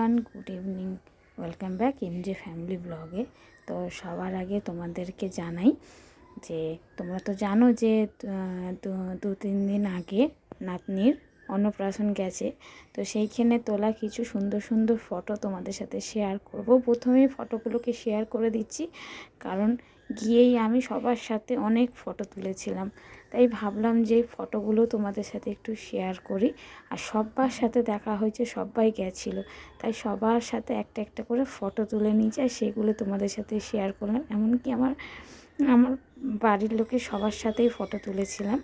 Everyone, good evening. Welcome back এমজে family ব্লগে। তো সবার আগে তোমাদেরকে জানাই যে তোমরা তো জানো যে 2-3 দিন আগে নাতনির অন্নপ্রাশন গেছে। তো সেইখানে তোলা কিছু সুন্দর সুন্দর ফটো তোমাদের সাথে শেয়ার করব। প্রথমেই ফটোগুলোকে শেয়ার করে দিচ্ছি, কারণ গিয়েই আমি সবার সাথে অনেক ফটো তুলেছিলাম। তাই ভাবলাম যে ফটোগুলো তোমাদের সাথে একটু শেয়ার করি। আর সবার সাথে দেখা হয়েছে, সবাই গেছিলো, তাই সবার সাথে একটা একটা করে ফটো তুলে নিয়েছি আর সেগুলো তোমাদের সাথে শেয়ার করলাম। এমনকি আমার বাড়ির লোকের সবার সাথেই ফটো তুলেছিলাম।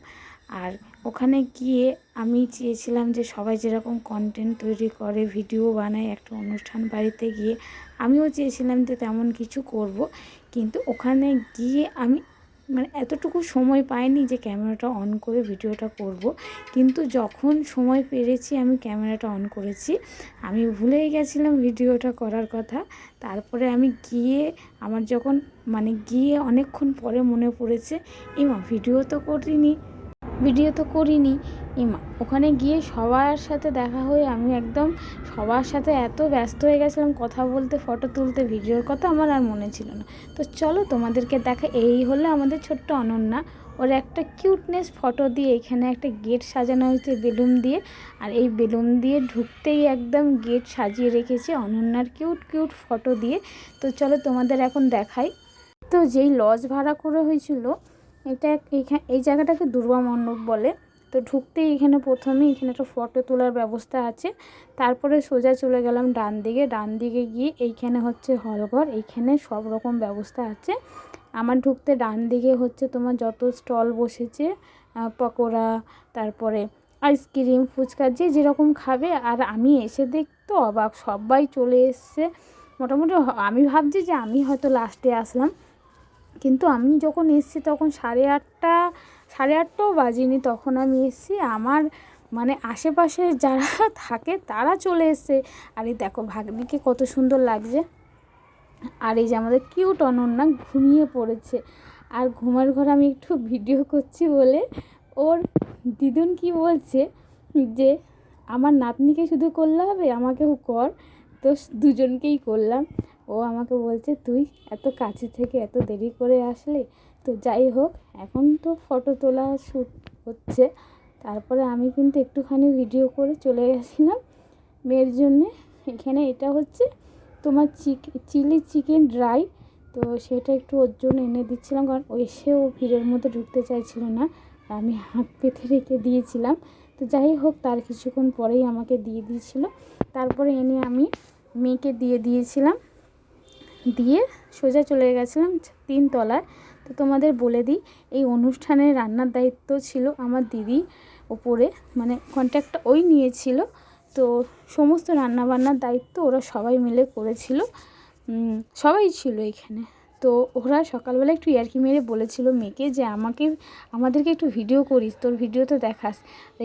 আর ওখানে গিয়ে আমি চেয়েছিলাম যে সবাই যেরকম কন্টেন্ট তৈরি করে, ভিডিও বানায় একটা অনুষ্ঠান বাড়িতে গিয়ে, আমিও চেয়েছিলাম যে তেমন কিছু করব। কিন্তু ওখানে গিয়ে আমি এতটুকু সময় পাইনি যে ক্যামেরাটা অন করে ভিডিওটা করব। কিন্তু যখন সময় পেরেছি আমি ক্যামেরাটা অন করেছি। আমি ভুলেই গেছিলাম ভিডিওটা করার কথা। তারপরে আমি গিয়ে আমার যখন গিয়ে অনেকক্ষণ পরে মনে পড়েছে, ইমা ভিডিও তো করিনি। ওখানে গিয়ে সবার সাথে দেখা হয়ে আমি একদম সবার সাথে এত ব্যস্ত হয়ে গেছিলাম কথা বলতে, ফটো তুলতে, ভিডিওর কথা আমার আর মনে ছিল না। তো চলো তোমাদেরকে দেখা। এই হলো আমাদের ছোট্ট অনন্যা। ওর একটা কিউটনেস ফটো দিয়ে এখানে একটা গেট সাজানো হয়েছে বেলুন দিয়ে। আর এই বেলুন দিয়ে ঢুকতেই একদম গেট সাজিয়ে রেখেছে অনন্যার কিউট কিউট ফটো দিয়ে। তো চলো তোমাদের এখন দেখাই। তো যেই লজ ভাড়া করে হয়েছিল, এই জায়গাটাকে দুর্গা মণ্ডপ বলে। তো ঢুকতেই এখানে একটা ফটো তোলার ব্যবস্থা আছে। তারপরে সোজা চলে গেলাম ডান দিকে গিয়ে এইখানে হচ্ছে হলঘর। এইখানে সব রকম ব্যবস্থা আছে। আমার ঢুকতে ডান দিকে হচ্ছে তোমার যত স্টল বসেছে, পকোড়া, তারপরে আইসক্রিম, ফুচকা, যে যেরকম খাবে। আর আমি এসে দেখতো অবাক, সবাই চলে এসছে মোটামুটি। আমি ভাবছি যে আমি হয়তো লাস্টে আসলাম, কিন্তু আমি যখন এসেছি তখন 8:30টাও বাজিনি। তখন আমি এসেছি, আমার আশেপাশে যারা থাকে তারা চলে এসছে। আর এই দেখো ভাগ্নিকে কত সুন্দর লাগছে। আর এই যে আমাদের কিউট অনন্যা ঘুমিয়ে পড়েছে। আর ঘুমার ঘরে আমি একটু ভিডিও করছি বলে ওর দিদুন কি বলছে যে আমার নাতনিকে শুধু করলে হবে, আমাকেও কর। তো দুজনকেই করলাম। ও আমাকে বলছে তুই এত কাছে থেকে এত দেরি করে আসলে। তো যাই হোক, এখন তো ফটো তোলা শ্যুট হচ্ছে। তারপরে আমি কিন্তু একটুখানি ভিডিও করে চলে গেছিলাম মেয়ের জন্যে। এখানে এটা হচ্ছে তোমার চিলি চিকেন ড্রাই। তো সেটা একটু ওর জন্য এনে দিচ্ছিলাম, কারণ ও ভিড়ের মধ্যে ঢুকতে চাইছিল না। আমি হাত পেতে রেখে দিয়েছিলাম। তো যাই হোক, তার কিছুক্ষণ পরেই আমাকে দিয়ে দিয়েছিল। তারপরে এনে আমি মেয়েকে দিয়ে দিয়েছিলাম, দিয়ে সোজা চলে গেছিলাম 3 তলায়। তো তোমাদের বলে দিই, এই অনুষ্ঠানের রান্নার দায়িত্ব ছিল আমার দিদি ওপরে, কন্ট্যাক্টটা ওই নিয়েছিল। তো সমস্ত রান্নাবান্নার দায়িত্ব ওরা সবাই মিলে করেছিল। সবাই ছিল এখানে। তো ওরা সকালবেলা একটু ইয়ার্কি মেরে বলেছিল মেয়েকে যে আমাদেরকে একটু ভিডিও করিস, তোর ভিডিও তো দেখাস।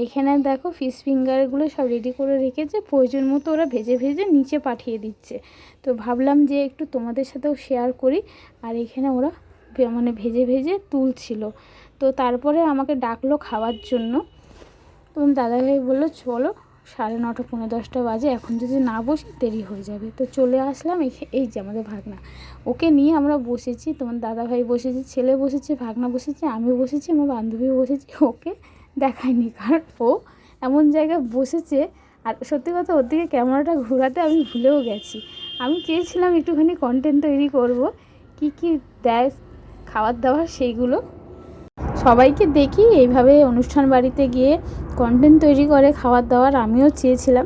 এখানে দেখো ফিশ ফিঙ্গারগুলো সব রেডি করে রেখেছে, প্রয়োজন মতো ওরা ভেজে ভেজে নিচে পাঠিয়ে দিচ্ছে। তো ভাবলাম যে একটু তোমাদের সাথেও শেয়ার করি। আর এখানে ওরা ভেজে ভেজে তুলছিল। তো তারপরে আমাকে ডাকলো খাওয়ার জন্য। তখন দাদাভাই বললো চলো, 9:30 পৌনে 10টা বাজে, এখন যদি না বসি দেরি হয়ে যাবে। তো চলে আসলাম। এই যে আমাদের ভাগনা, ওকে নিয়ে আমরা বসেছি। তোমার দাদাভাই বসেছে, ছেলে বসেছে, ভাগনা বসেছে, আমি বসেছি, আমার বান্ধবীও বসেছি। ওকে দেখায়নি, কারণ ও এমন জায়গায় বসেছে। আর সত্যি কথা, ওর দিকে ক্যামেরাটা ঘোরাতে আমি ভুলেও গেছি। আমি চেয়েছিলাম একটুখানি কন্টেন্ট তৈরি করব, কি দেয় খাবার দাবার সেইগুলো সবাইকে দেখি। এইভাবে অনুষ্ঠান বাড়িতে গিয়ে কন্টেন্ট তৈরি করে খাবার দাবার আমিও চেয়েছিলাম,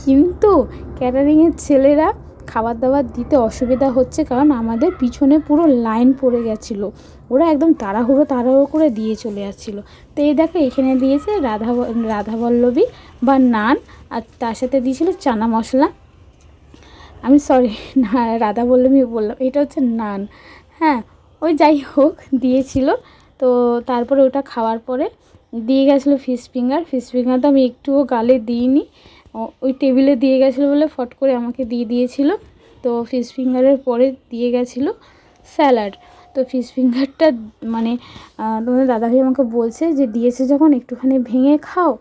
কিন্তু ক্যাটারিংয়ের ছেলেরা খাবার দাবার দিতে অসুবিধা হচ্ছে, কারণ আমাদের পিছনে পুরো লাইন পড়ে গেছিলো। ওরা একদম তাড়াহুড়ো করে দিয়ে চলে যাচ্ছিলো। তো এই দেখো এখানে দিয়েছে রাধাবল্লভী বা নান, আর তার সাথে দিয়েছিল চানা মশলা। আমি রাধাবল্লভী বললাম, এটা হচ্ছে নান। হ্যাঁ, ওই যাই হোক দিয়েছিল। তো তারপরে ওটা খাওয়ার পরে দিয়ে গেছিলো ফিশ ফিঙ্গার তো আমি একটুও গালে দিইনি, ওই টেবিলে দিয়ে গেছিলো বলে ফট করে আমাকে দিয়ে দিয়েছিল। তো ফিশ ফিঙ্গারের পরে দিয়ে গেছিলো স্যালাড। তো ফিশ ফিঙ্গারটা তোমাদের দাদাভাই আমাকে বলছে যে দিয়েছে যখন একটুখানি ভেঙে খাও।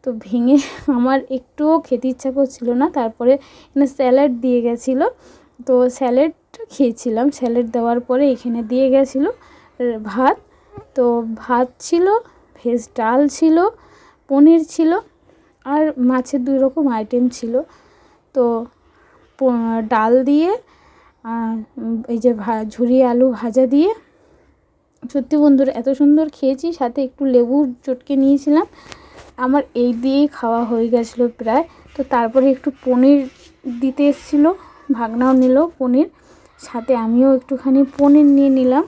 তো ভেঙে আমার একটুও খেতে ইচ্ছা করছিল না। তারপরে এখানে স্যালাড দিয়ে গেছিলো, তো স্যালাডটা খেয়েছিলাম। স্যালাড দেওয়ার পরে এখানে দিয়ে গেছিলো ভাত, তো ভাত ছিল, ভেজ ডাল ছিল, পনির ছিল, আর মাছের 2 রকম আইটেম ছিল। তো ডাল দিয়ে এই যে ঝুরি আলু ভাজা দিয়ে, সত্যি বন্ধুরা এত সুন্দর খেয়েছি। সাথে একটু লেবুর চটকে নিয়েছিলাম, আমার এই দিয়েই খাওয়া হয়ে গেছিলো প্রায়। তো তারপরে একটু পনির দিতে এসেছিলো, ভাগনাও নিল পনির, সাথে আমিও একটুখানি পনির নিয়ে নিলাম।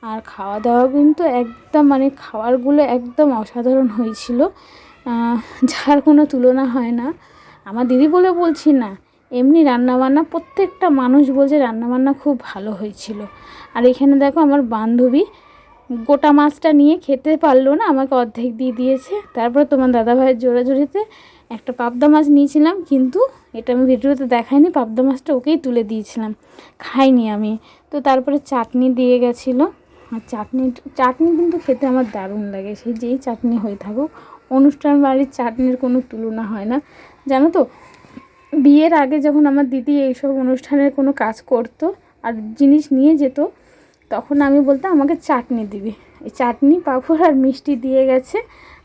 আর খাওয়া দাওয়া কিন্তু একদম মানে খাবারগুলো একদম অসাধারণ হয়েছিল, যার কোনো তুলনা হয় না। আমার দিদি বলে বলছি না, এমনি রান্নাবান্না প্রত্যেকটা মানুষ বলছে রান্নাবান্না খুব ভালো হয়েছিল। আর এখানে দেখো আমার বান্ধবী গোটা মাছটা নিয়ে খেতে পারলো না, আমাকে অর্ধেক দিয়ে দিয়েছে। তারপরে তোমার দাদাভাইয়ের জোরাজুরিতে একটা পাবদা মাছ নিয়েছিলাম, কিন্তু এটা আমি ভিডিওতে দেখাইনি, পাবদা মাছটা ওকেই তুলে দিয়েছিলাম, খাইনি আমি। তো তারপরে চাটনি দিয়ে গেছিলো, আর চাটনি কিন্তু খেতে আমার দারুণ লাগে, সেই যেই চাটনি হয়ে থাকুক। অনুষ্ঠান বাড়ির চাটনির কোনো তুলনা হয় না, জানো তো। বিয়ের আগে যখন আমার দিদি এইসব অনুষ্ঠানের কোনো কাজ করতো আর জিনিস নিয়ে যেত, তখন আমি বলতাম আমাকে চাটনি দিবি। এই চাটনি পাঁপড় আর মিষ্টি দিয়ে গেছে।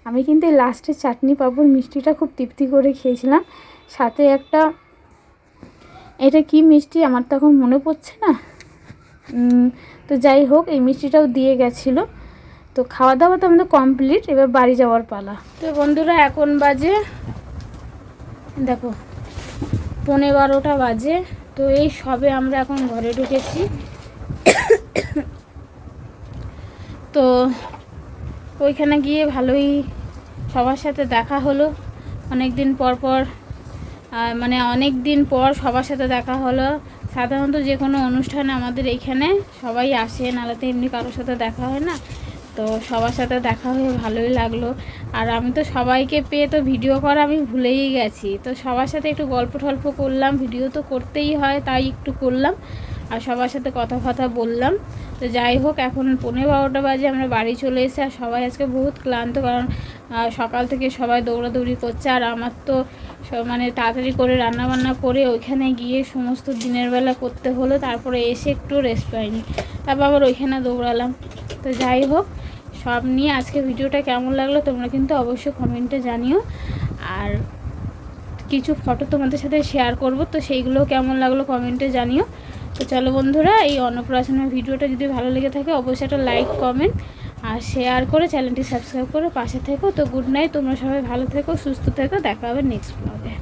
আমি কিন্তু এই লাস্টে চাটনি পাঁপড় মিষ্টিটা খুব তৃপ্তি করে খেয়েছিলাম। সাথে একটা, এটা কি মিষ্টি আমার তখন মনে পড়ছে না, তো যাই হোক এই মিষ্টিটাও দিয়ে গেছিলো। তো খাওয়া দাওয়া তো আমাদের কমপ্লিট, এবার বাড়ি যাওয়ার পালা। তো বন্ধুরা এখন বাজে দেখো 11:15 বাজে। তো এই সবে আমরা এখন ঘরে ঢুকেছি। তো ওইখানে গিয়ে ভালোই সবার সাথে দেখা হলো, অনেক দিন পর মানে অনেক দিন পর সবার সাথে দেখা হলো। সাধারণত যে কোনো অনুষ্ঠানে আমাদের এইখানে সবাই আসে, নাহলে তো এমনি কারোর সাথে দেখা হয় না। তো সবার সাথে দেখা হয়ে ভালোই লাগলো। আর আমি তো সবাইকে পেয়ে তো ভিডিও করা আমি ভুলেই গেছি। তো সবার সাথে একটু গল্প টল্প করলাম, ভিডিও তো করতেই হয় তাই একটু করলাম, আর সবার সাথে কথা বললাম। তো যাই হোক এখন 11:15 বাজে, আমরা বাড়ি চলে এসে, আর সবাই আজকে বহুত ক্লান্ত, কারণ সকাল থেকে সবাই দৌড়াদৌড়ি করছে। আর আমার তো মানে তাড়াতাড়ি করে রান্নাবান্না করে ওইখানে গিয়ে সমস্ত দিনের বেলা করতে হলো, তারপরে এসে একটু রেস্ট পাইনি, তারপর আবার ওইখানে দৌড়ালাম। তো যাই হোক সব নিয়ে আজকে ভিডিওটা কেমন লাগলো তোমরা কিন্তু অবশ্যই কমেন্টে জানিও। আর কিছু ফটো তোমাদের সাথে শেয়ার করব, তো সেইগুলো কেমন লাগলো কমেন্টে জানিও। তো চলো বন্ধুরা, এই অন্নপ্রাশনের ভিডিওটা যদি ভালো লেগে থাকে অবশ্যই একটা লাইক কমেন্ট আর শেয়ার করে চ্যানেলটি সাবস্ক্রাইব করে পাশে থেকো। তো গুড নাইট, তোমরা সবাই ভালো থেকো, সুস্থ থেকো, দেখা হবে নেক্সট ব্লগে।